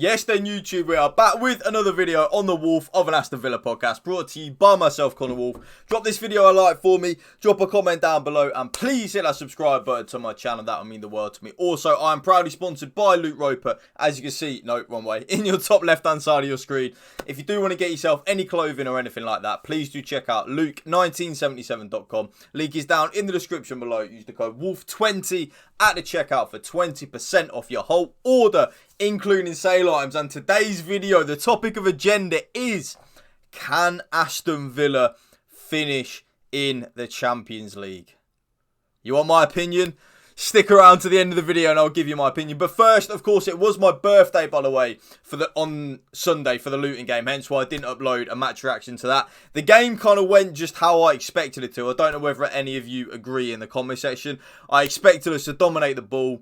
Yes, then YouTube, we are back with another video on the Wolf of an Aston Villa podcast, brought to you by myself, Connor Wolf. Drop this video a like for me, drop a comment down below, and please hit that subscribe button to my channel. That would mean the world to me. Also, I am proudly sponsored by Luke Roper, as you can see, no, wrong way, in your top left-hand side of your screen. If you do want to get yourself any clothing or anything like that, please do check out luke1977.com. Link is down in the description below. Use the code WOLF20 at the checkout for 20% off your whole order, including sale items. And today's video, the topic of agenda is, can Aston Villa finish in the Champions League? You want my opinion? Stick around to the end of the video and I'll give you my opinion. But first, of course, it was my birthday, by the way, on Sunday for the Luton game. Hence why I didn't upload a match reaction to that. The game kind of went just how I expected it to. I don't know whether any of you agree in the comment section. I expected us to dominate the ball,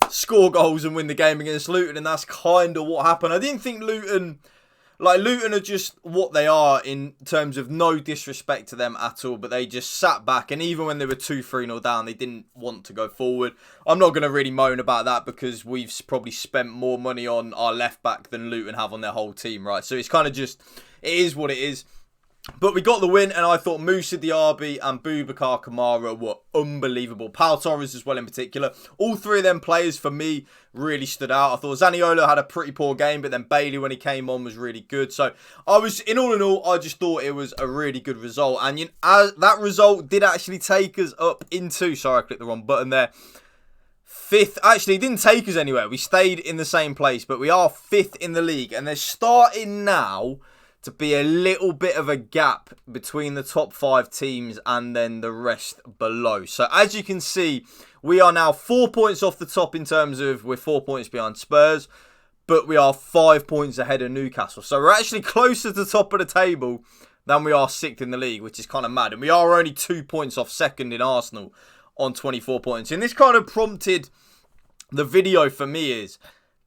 score goals and win the game against Luton, and that's kind of what happened. I didn't think Luton are just what they are in terms of no disrespect to them at all, but they just sat back, and even when they were 2-3-0 down, they didn't want to go forward. I'm not going to really moan about that because we've probably spent more money on our left back than Luton have on their whole team, right? So it's kind of just, it is what it is. But we got the win, and I thought Moussa Diaby and Boubacar Kamara were unbelievable. Pau Torres as well in particular. All three of them players, for me, really stood out. I thought Zaniolo had a pretty poor game, but then Bailey, when he came on, was really good. So, in all, I just thought it was a really good result. And that result did actually take us up into, sorry, I clicked the wrong button there, fifth. Actually, it didn't take us anywhere. We stayed in the same place, but we are fifth in the league. And they're starting now to be a little bit of a gap between the top 5 teams and then the rest below. So as you can see, we are now 4 points off the top in terms of we're 4 points behind Spurs, but we are 5 points ahead of Newcastle. So we're actually closer to the top of the table than we are 6th in the league, which is kind of mad. And we are only 2 points off second in Arsenal on 24 points. And this kind of prompted the video for me is,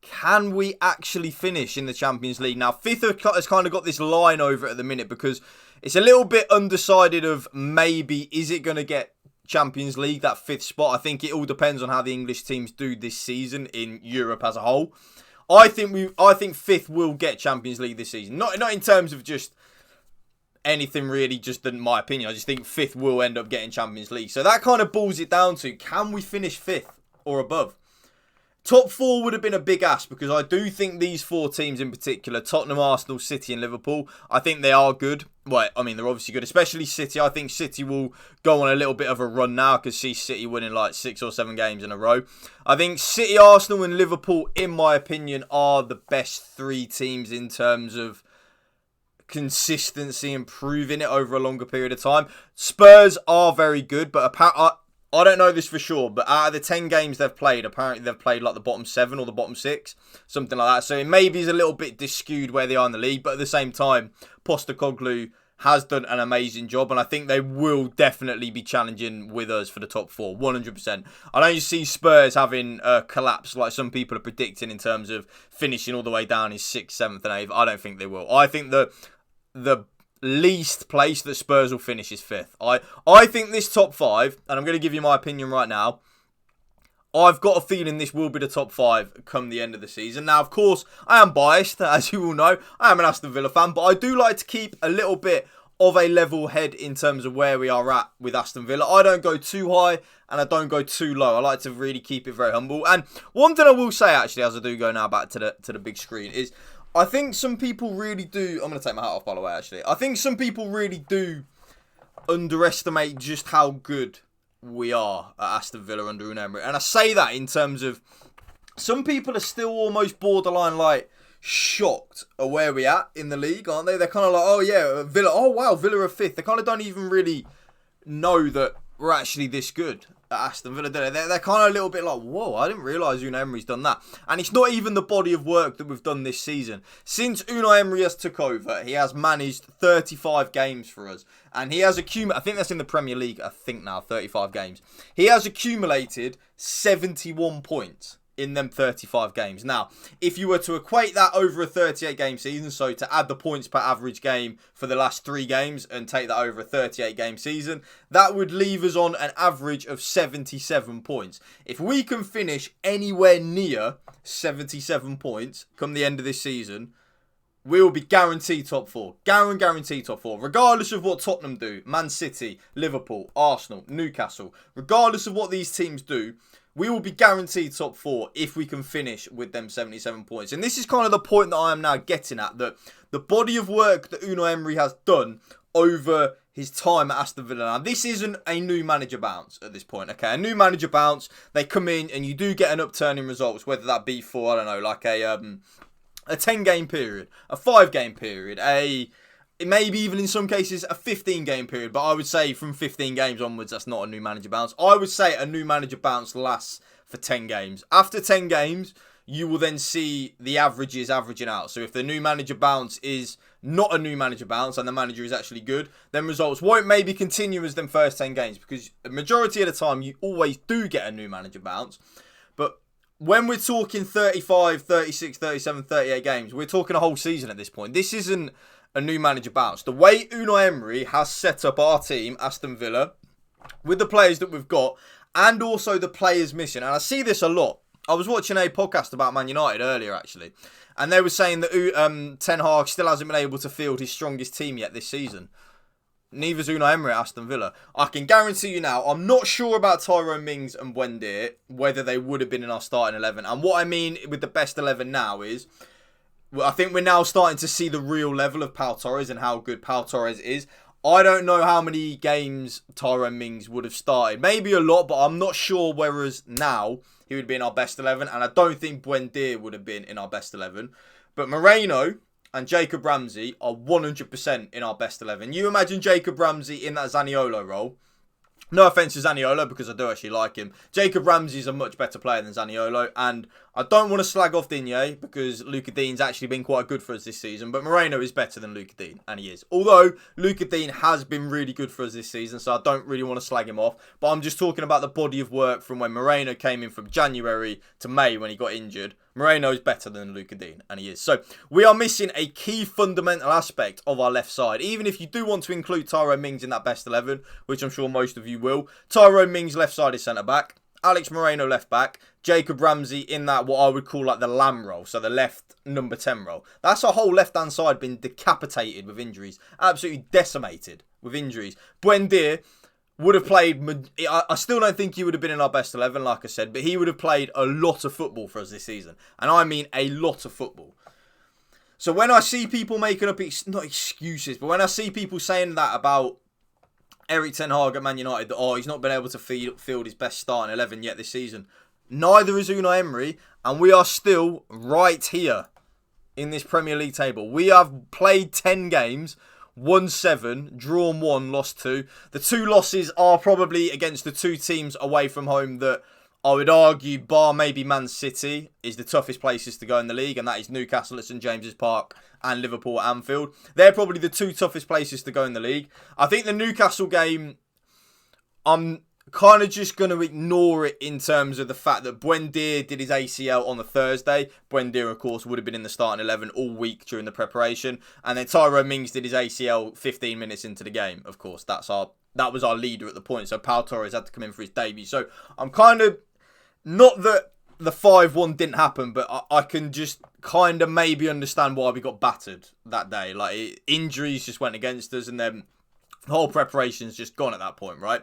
can we actually finish in the Champions League? Now, 5th has kind of got this line over it at the minute because it's a little bit undecided of maybe, is it going to get Champions League, that 5th spot? I think it all depends on how the English teams do this season in Europe as a whole. I think 5th will get Champions League this season. Not in terms of just anything really, just in my opinion. I just think 5th will end up getting Champions League. So that kind of boils it down to, can we finish 5th or above? Top 4 would have been a big ask because I do think these 4 teams in particular, Tottenham, Arsenal, City and Liverpool, I think they are good. Well, I mean, they're obviously good, especially City. I think City will go on a little bit of a run now because see City winning like 6 or 7 games in a row. I think City, Arsenal and Liverpool, in my opinion, are the best 3 teams in terms of consistency and proving it over a longer period of time. Spurs are very good, but apparently, I don't know this for sure, but out of the 10 games they've played, apparently they've played like the bottom 7 or the bottom 6, something like that. So it maybe is a little bit skewed where they are in the league, but at the same time, Postecoglou has done an amazing job, and I think they will definitely be challenging with us for the top 4, 100%. I don't see Spurs having a collapse like some people are predicting in terms of finishing all the way down in 6th, 7th and 8th. I don't think they will. I think the least place that Spurs will finish is 5th. I think this top 5, and I'm going to give you my opinion right now, I've got a feeling this will be the top 5 come the end of the season. Now, of course, I am biased, as you all know. I am an Aston Villa fan, but I do like to keep a little bit of a level head in terms of where we are at with Aston Villa. I don't go too high and I don't go too low. I like to really keep it very humble. And one thing I will say, actually, as I do go now back to the big screen, is I think some people really do, I'm going to take my hat off, by the way, actually. I think some people really do underestimate just how good we are at Aston Villa under Unai Emery. And I say that in terms of, some people are still almost borderline like shocked at where we're at in the league, aren't they? They're kind of like, oh yeah, Villa, oh wow, Villa are 5th. They kind of don't even really know that we're actually this good at Aston Villa. They're kind of a little bit like, whoa, I didn't realise Unai Emery's done that. And it's not even the body of work that we've done this season. Since Unai Emery has took over, he has managed 35 games for us. And he has accumulated, I think that's in the Premier League, I think now, 35 games. He has accumulated 71 points in them 35 games. Now, if you were to equate that over a 38 game season, so to add the points per average game for the last 3 games and take that over a 38 game season, that would leave us on an average of 77 points. If we can finish anywhere near 77 points come the end of this season, we will be guaranteed top 4. Guaranteed top 4. Regardless of what Tottenham do, Man City, Liverpool, Arsenal, Newcastle, regardless of what these teams do, we will be guaranteed top 4 if we can finish with them 77 points. And this is kind of the point that I am now getting at, that the body of work that Unai Emery has done over his time at Aston Villa. Now, this isn't a new manager bounce at this point, okay? A new manager bounce, they come in and you do get an upturn in results, whether that be for, I don't know, like a 10-game period, a 5-game period, maybe even in some cases a 15-game period. But I would say from 15 games onwards, that's not a new manager bounce. I would say a new manager bounce lasts for 10 games. After 10 games, you will then see the averages averaging out. So if the new manager bounce is not a new manager bounce and the manager is actually good, then results won't maybe continue as them first 10 games, because the majority of the time you always do get a new manager bounce. But when we're talking 35, 36, 37, 38 games, we're talking a whole season at this point. This isn't a new manager bounce. The way Unai Emery has set up our team, Aston Villa, with the players that we've got, and also the players missing, and I see this a lot. I was watching a podcast about Man United earlier, actually, and they were saying that Ten Hag still hasn't been able to field his strongest team yet this season. Neither's Unai Emery at Aston Villa. I can guarantee you now, I'm not sure about Tyrone Mings and Buendia, whether they would have been in our starting 11. And what I mean with the best 11 now is, I think we're now starting to see the real level of Pau Torres and how good Pau Torres is. I don't know how many games Tyrone Mings would have started. Maybe a lot, but I'm not sure, whereas now he would be in our best 11. And I don't think Buendia would have been in our best 11. But Moreno and Jacob Ramsey are 100% in our best 11. You imagine Jacob Ramsey in that Zaniolo role. No offence to Zaniolo, because I do actually like him. Jacob Ramsey is a much better player than Zaniolo. And I don't want to slag off Digne, because Luca Dean's actually been quite good for us this season. But Moreno is better than Luca Dean, and he is. Although, Luca Dean has been really good for us this season, so I don't really want to slag him off. But I'm just talking about the body of work from when Moreno came in from January to May when he got injured. Moreno is better than Luca Dean, and he is. So, we are missing a key fundamental aspect of our left side. Even if you do want to include Tyrone Mings in that best 11, which I'm sure most of you will. Tyrone Mings left side is centre-back. Alex Moreno left back. Jacob Ramsey in that, what I would call like the Lamb role. So, the left number 10 role. That's our whole left-hand side been decapitated with injuries. Absolutely decimated with injuries. Buendia would have played, I still don't think he would have been in our best 11, like I said, but he would have played a lot of football for us this season. And I mean a lot of football. So when I see people making up, not excuses, but when I see people saying that about Erik Ten Hag at Man United, that, he's not been able to field his best starting 11 yet this season. Neither is Unai Emery, and we are still right here in this Premier League table. We have played 10 games, won 7, drawn 1, lost 2. The 2 losses are probably against the 2 teams away from home that I would argue, bar maybe Man City, is the toughest places to go in the league, and that is Newcastle at St James's Park and Liverpool at Anfield. They're probably the 2 toughest places to go in the league. I think the Newcastle game, I'm kind of just going to ignore it in terms of the fact that Buendia did his ACL on the Thursday. Buendia, of course, would have been in the starting 11 all week during the preparation. And then Tyrone Mings did his ACL 15 minutes into the game. Of course, that was our leader at the point. So Pau Torres had to come in for his debut. So I'm kind of, not that the 5-1 didn't happen, but I can just kind of maybe understand why we got battered that day. Like, injuries just went against us, and then the whole preparation's just gone at that point, right?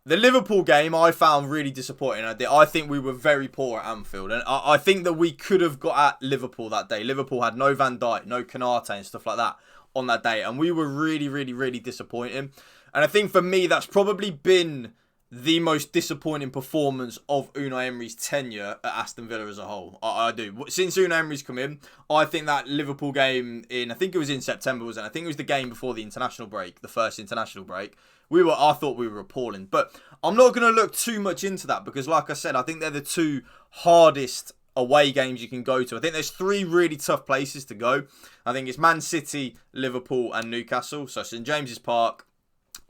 The Liverpool game I found really disappointing. I think we were very poor at Anfield. And I think that we could have got at Liverpool that day. Liverpool had no Van Dijk, no Konate and stuff like that on that day. And we were really, really, really disappointing. And I think for me, that's probably been the most disappointing performance of Unai Emery's tenure at Aston Villa as a whole. I do. Since Unai Emery's come in, I think that Liverpool game I think it was in September, wasn't it? I think it was the game before the international break, the first international break. I thought we were appalling. But I'm not going to look too much into that because, like I said, I think they're the 2 hardest away games you can go to. I think there's 3 really tough places to go. I think it's Man City, Liverpool and Newcastle. So St James's Park,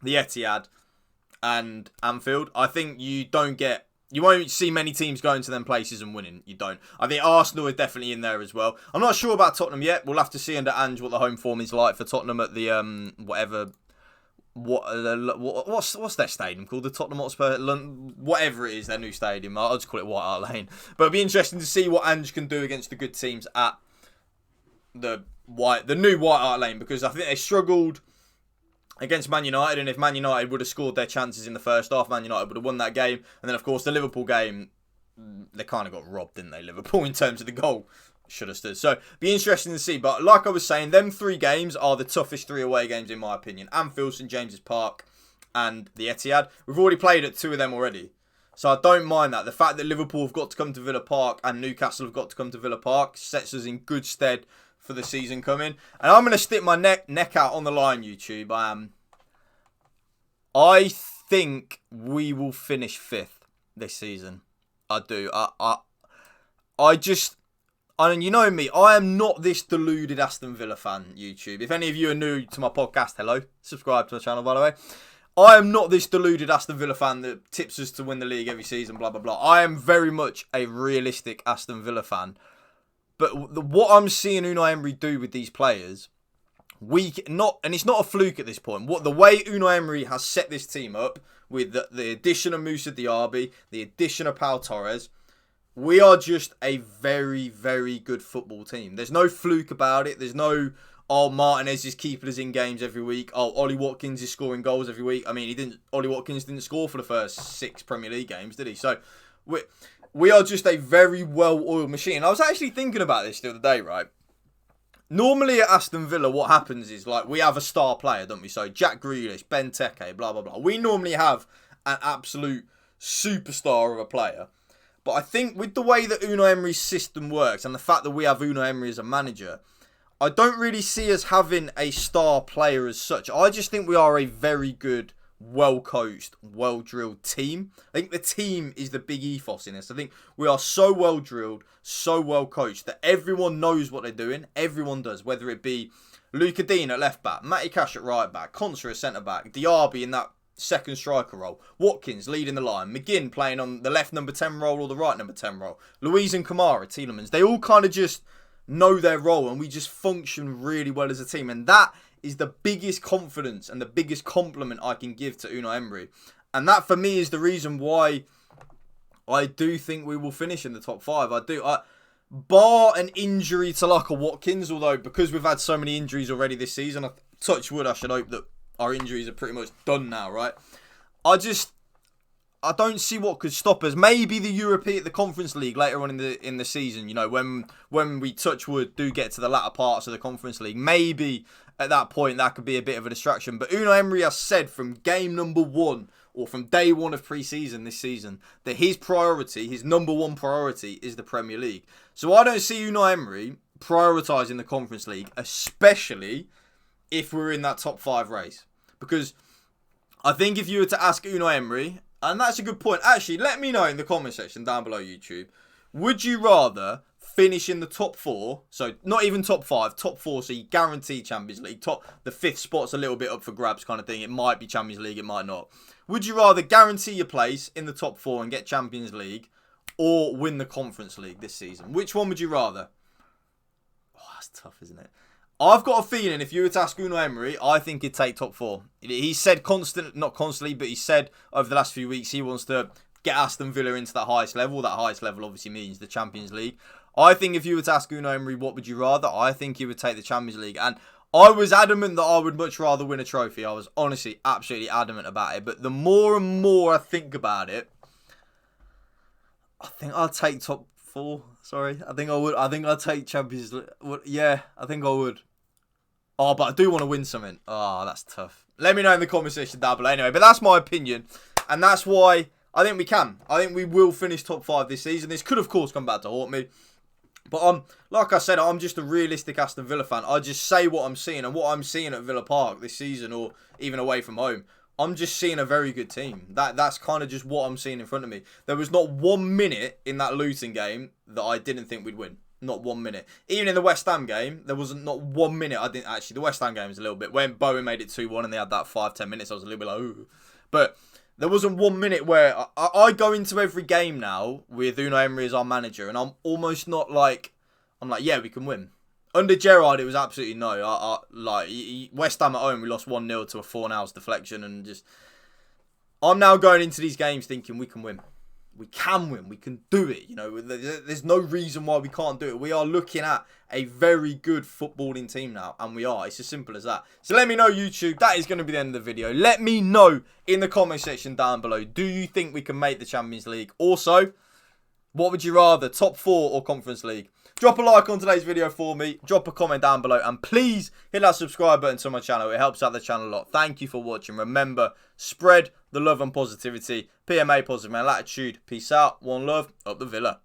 the Etihad and Anfield. I think you don't get You won't see many teams going to them places and winning. You don't. I think Arsenal are definitely in there as well. I'm not sure about Tottenham yet. We'll have to see under Ange what the home form is like for Tottenham at the what's their stadium called? The Tottenham Hotspur, whatever it is, their new stadium. I'll just call it White Hart Lane. But it'll be interesting to see what Ange can do against the good teams at the new White Hart Lane, because I think they struggled against Man United, and if Man United would have scored their chances in the first half, Man United would have won that game. And then, of course, the Liverpool game, they kind of got robbed, didn't they, Liverpool, in terms of the goal. Should have stood. So, be interesting to see. But like I was saying, them 3 games are the toughest 3 away games, in my opinion. Anfield, St James's Park, and the Etihad. We've already played at 2 of them already. So, I don't mind that. The fact that Liverpool have got to come to Villa Park and Newcastle have got to come to Villa Park sets us in good stead for the season coming. And I'm going to stick my neck out on the line, YouTube. I think we will finish 5th this season. I do. And you know me, I am not this deluded Aston Villa fan, YouTube. If any of you are new to my podcast, hello. Subscribe to my channel, by the way. I am not this deluded Aston Villa fan that tips us to win the league every season, blah, blah, blah. I am very much a realistic Aston Villa fan. But what I'm seeing Unai Emery do with these players, and it's not a fluke at this point. The way Unai Emery has set this team up with the addition of Moussa Diaby, the addition of Pau Torres, we are just a very, very good football team. There's no fluke about it. There's no, Martinez is keeping us in games every week. Ollie Watkins is scoring goals every week. I mean, Ollie Watkins didn't score for the first 6 Premier League games, did he? So, we are just a very well-oiled machine. I was actually thinking about this the other day, right? Normally at Aston Villa, what happens is, like, we have a star player, don't we? So, Jack Grealish, Benteke, blah, blah, blah. We normally have an absolute superstar of a player. But I think with the way that Unai Emery's system works and the fact that we have Unai Emery as a manager, I don't really see us having a star player as such. I just think we are a very good, well-coached, well-drilled team. I think the team is the big ethos in this. I think we are so well-drilled, so well-coached that everyone knows what they're doing. Everyone does, whether it be Luca Dean at left-back, Matty Cash at right-back, Konsa at centre-back, Diaby in that second striker role, Watkins leading the line, McGinn playing on the left number 10 role or the right number 10 role, Louise and Kamara, Tielemans. They all kind of just know their role and we just function really well as a team. And that is the biggest confidence and the biggest compliment I can give to Unai Emery. And that for me is the reason why I do think we will finish in the top 5. Bar an injury to like a Watkins, although because we've had so many injuries already this season, touch wood, I should hope that our injuries are pretty much done now, right? I don't see what could stop us. Maybe the Conference League later on in the season, you know, when we touch wood do get to the latter parts of the Conference League, maybe at that point that could be a bit of a distraction. But Unai Emery has said from game number 1 or from day 1 of pre-season this season that his number 1 priority is the Premier League. So I don't see Unai Emery prioritising the Conference League, especially if we're in that top 5 race. Because I think if you were to ask Unai Emery, and that's a good point. Actually, let me know in the comment section down below, YouTube. Would you rather finish in the top 4? So not even top 5, top 4. So you guarantee Champions League. The 5th spot's a little bit up for grabs kind of thing. It might be Champions League, it might not. Would you rather guarantee your place in the top 4 and get Champions League, or win the Conference League this season? Which one would you rather? Oh, that's tough, isn't it? I've got a feeling if you were to ask Unai Emery, I think he'd take top 4. He said not constantly, but he said over the last few weeks he wants to get Aston Villa into that highest level. That highest level obviously means the Champions League. I think if you were to ask Unai Emery what would you rather, I think he would take the Champions League. And I was adamant that I would much rather win a trophy. I was honestly absolutely adamant about it. But the more and more I think about it, I think I'll take top 4. Sorry, I think I would. I think I'd take Champions League. Yeah, I think I would. Oh, but I do want to win something. Oh, that's tough. Let me know in the comment section down below anyway. But that's my opinion. And that's why I think we can. I think we will finish top 5 this season. This could, of course, come back to haunt me. But like I said, I'm just a realistic Aston Villa fan. I just say what I'm seeing. And what I'm seeing at Villa Park this season, or even away from home, I'm just seeing a very good team. That's kind of just what I'm seeing in front of me. There was not 1 minute in that Luton game that I didn't think we'd win. Not 1 minute. Even in the West Ham game, there wasn't not 1 minute. I didn't actually. The West Ham game was a little bit when Bowen made it 2-1 and they had that 5-10 minutes. I was a little bit like, ooh. But There wasn't 1 minute where I go into every game now with Unai Emery as our manager, and I'm almost not like, I'm like, yeah, we can win. Under Gerrard, it was absolutely no. West Ham at home, we lost 1-0 to a Fornals deflection, and just, I'm now going into these games thinking we can win. We can win. We can do it. You know, there's no reason why we can't do it. We are looking at a very good footballing team now, and we are. It's as simple as that. So let me know, YouTube. That is going to be the end of the video. Let me know in the comment section down below. Do you think we can make the Champions League? Also, what would you rather, top 4 or Conference League? Drop a like on today's video for me. Drop a comment down below. And please hit that subscribe button to my channel. It helps out the channel a lot. Thank you for watching. Remember, spread the love and positivity. PMA, positive man, latitude. Peace out. One love. Up the Villa.